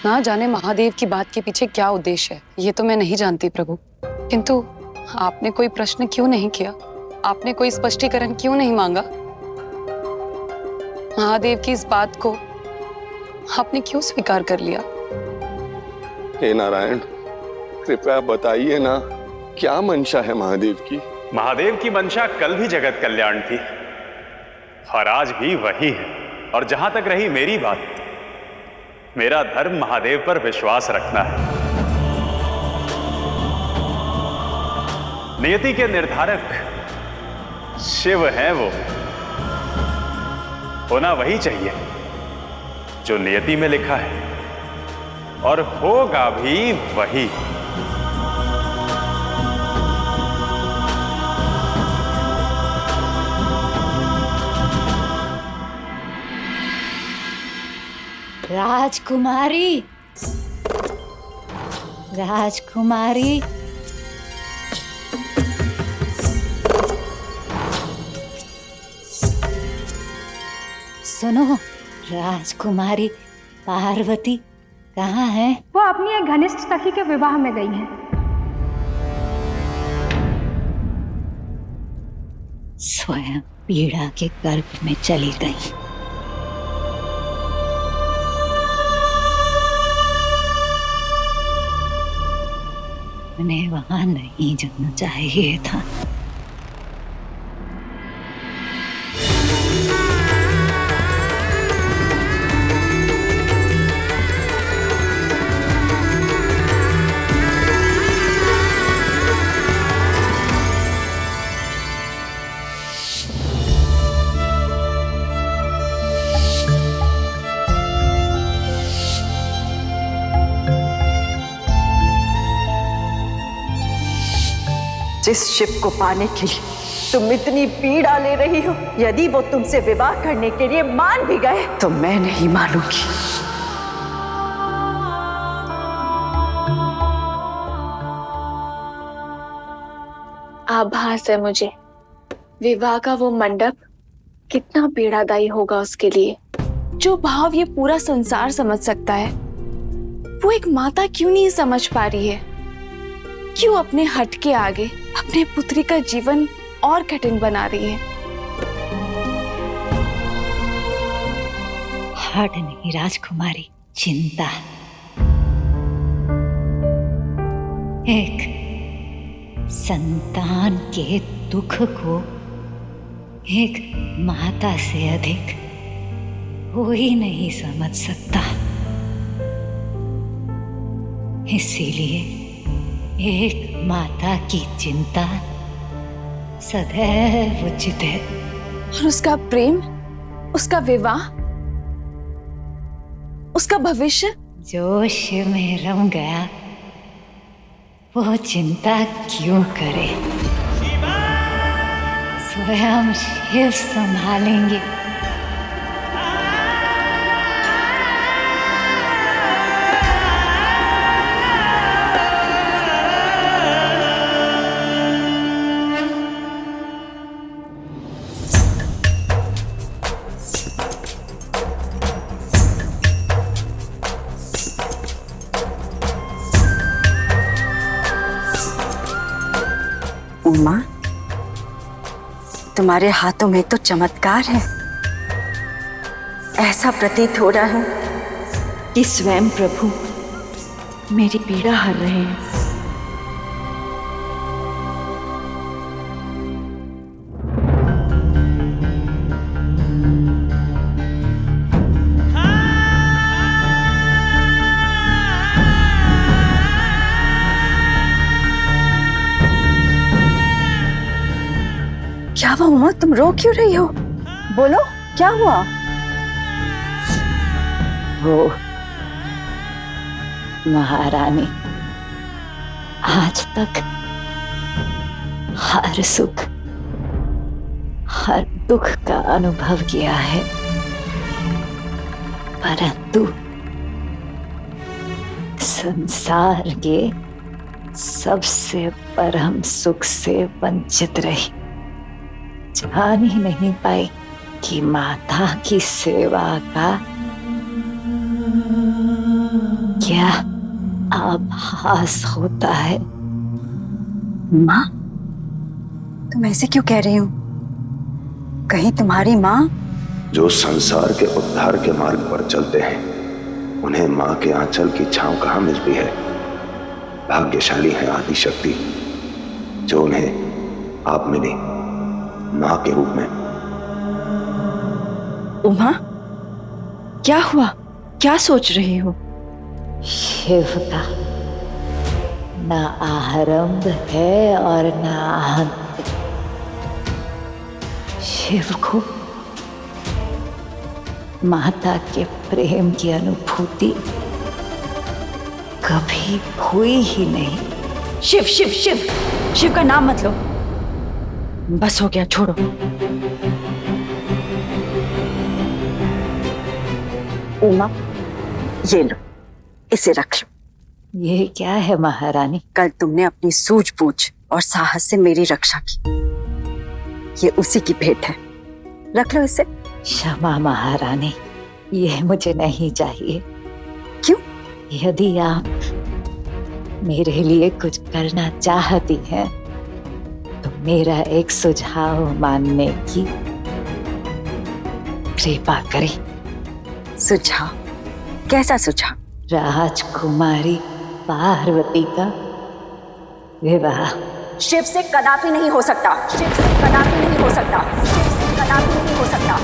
ना जाने महादेव की बात के पीछे क्या उद्देश्य है, ये तो मैं नहीं जानती प्रभु। किंतु आपने कोई प्रश्न क्यों नहीं किया? आपने कोई स्पष्टीकरण क्यों नहीं मांगा? महादेव की इस बात को आपने क्यों स्वीकार कर लिया? हे नारायण, कृपया बताइए ना, क्या मंशा है महादेव की? महादेव की मंशा कल भी जगत कल्याण थी और आज भी वही है। और जहां तक रही मेरी बात, मेरा धर्म महादेव पर विश्वास रखना है। नियति के निर्धारक शिव हैं वो। होना वही चाहिए जो नियति में लिखा है, और होगा भी वही। राजकुमारी, राजकुमारी, सुनो, राजकुमारी पार्वती कहाँ है? वो अपनी एक घनिष्ठ सखी के विवाह में गई हैं। स्वयं पीड़ा के गर्भ में चली गई। उन्हें वहां नहीं जाना चाहिए था। जिस शिव को पाने के लिए तुम इतनी पीड़ा ले रही हो, यदि वो तुमसे विवाह करने के लिए मान भी गए तो मैं नहीं मानूंगी। आभास है मुझे, विवाह का वो मंडप कितना पीड़ादायी होगा उसके लिए। जो भाव ये पूरा संसार समझ सकता है, वो एक माता क्यों नहीं समझ पा रही है? क्यों अपने हट के आगे अपने पुत्री का जीवन और कठिन बना रही है? हट नहीं राजकुमारी, चिंता। एक संतान के दुख को एक माता से अधिक कोई नहीं समझ सकता। इसीलिए एक माता की चिंता सदैव उचित है। और उसका प्रेम, उसका विवाह, उसका भविष्य जोश में रम गया, वो चिंता क्यों करे? स्वयं शिव संभालेंगे। उमा, तुम्हारे हाथों में तो चमत्कार है। ऐसा प्रतीत हो रहा है कि स्वयं प्रभु मेरी पीड़ा हर रहे हैं। क्या हुआ उमा, तुम रो क्यों रही हो? बोलो, क्या हुआ? वो महारानी आज तक हर सुख हर दुख का अनुभव किया है, परंतु संसार के सबसे परम सुख से वंचित रही। जान ही नहीं पाई कि माता की सेवा का क्या आभास होता है। माँ, तुम ऐसे क्यों कह रही हो? कहीं तुम्हारी माँ? जो संसार के उद्धार के मार्ग पर चलते हैं उन्हें माँ के आंचल की छांव कहाँ मिलती है। भाग्यशाली है आदि शक्ति जो उन्हें आप मिली माँ के रूप में। उमा, क्या हुआ? क्या सोच रही हो? शिव का न आरंभ है और न अंत। शिव को माता के प्रेम की अनुभूति कभी हुई ही नहीं। शिव शिव शिव, शिव का नाम मत लो। बस हो गया, छोड़ो। उमा, ये लो, इसे रख लो। ये क्या है महारानी? कल तुमने अपनी सूझबूझ और साहस से मेरी रक्षा की, ये उसी की भेंट है। रख लो इसे। क्षमा महारानी, ये मुझे नहीं चाहिए। क्यों? यदि आप मेरे लिए कुछ करना चाहती हैं तो मेरा एक सुझाव मानने की कृपा करें। सुझाव? कैसा सुझाव? राजकुमारी पार्वती का विवाह। शिव से कदापि नहीं हो सकता। शिव से कदापि नहीं हो सकता। शिव से कदापि नहीं हो सकता।